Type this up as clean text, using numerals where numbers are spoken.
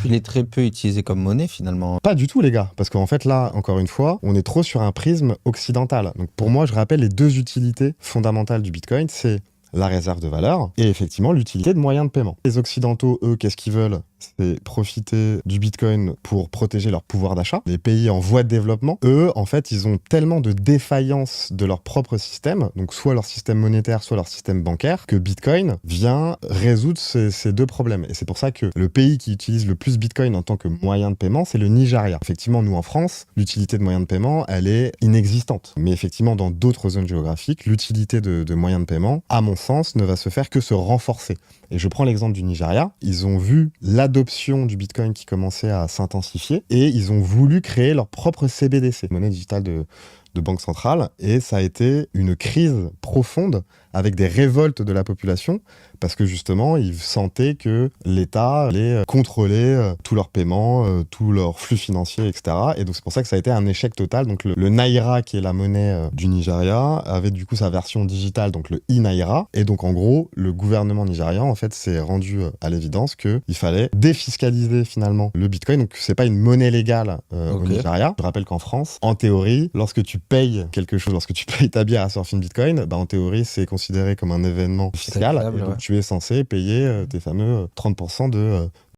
Il est très peu utilisé comme monnaie finalement. Pas du tout, les gars, parce qu'en fait, là, encore une fois, on est trop sur un prisme occidental. Donc pour moi, je rappelle les deux utilités fondamentales du Bitcoin, c'est la réserve de valeur et effectivement l'utilité de moyens de paiement. Les Occidentaux, eux, qu'est-ce qu'ils veulent? C'est profiter du Bitcoin pour protéger leur pouvoir d'achat. Les pays en voie de développement, eux, en fait, ils ont tellement de défaillances de leur propre système, donc soit leur système monétaire, soit leur système bancaire, que Bitcoin vient résoudre ces deux problèmes. Et c'est pour ça que le pays qui utilise le plus Bitcoin en tant que moyen de paiement, c'est le Nigeria. Effectivement, nous, en France, l'utilité de moyens de paiement, elle est inexistante. Mais effectivement, dans d'autres zones géographiques, l'utilité de moyens de paiement, à mon sens, ne va se faire que se renforcer. Et je prends l'exemple du Nigeria. Ils ont vu l'adoption du Bitcoin qui commençait à s'intensifier et ils ont voulu créer leur propre CBDC, monnaie digitale de banque centrale. Et ça a été une crise profonde avec des révoltes de la population parce que justement, ils sentaient que l'État allait contrôler tous leurs paiements, tous leurs flux financiers, etc. Et donc, c'est pour ça que ça a été un échec total. Donc, le Naira, qui est la monnaie du Nigeria, avait du coup sa version digitale, donc le e-Naira. Et donc, en gros, le gouvernement nigérian, en fait, s'est rendu à l'évidence qu'il fallait défiscaliser finalement le Bitcoin. Donc, c'est pas une monnaie légale au Nigeria. Je rappelle qu'en France, en théorie, lorsque tu payes quelque chose, lorsque tu payes ta bière à Surfing Bitcoin, bah, en théorie, c'est considéré comme un événement fiscal. Et donc, tu es censé payer tes fameux 30%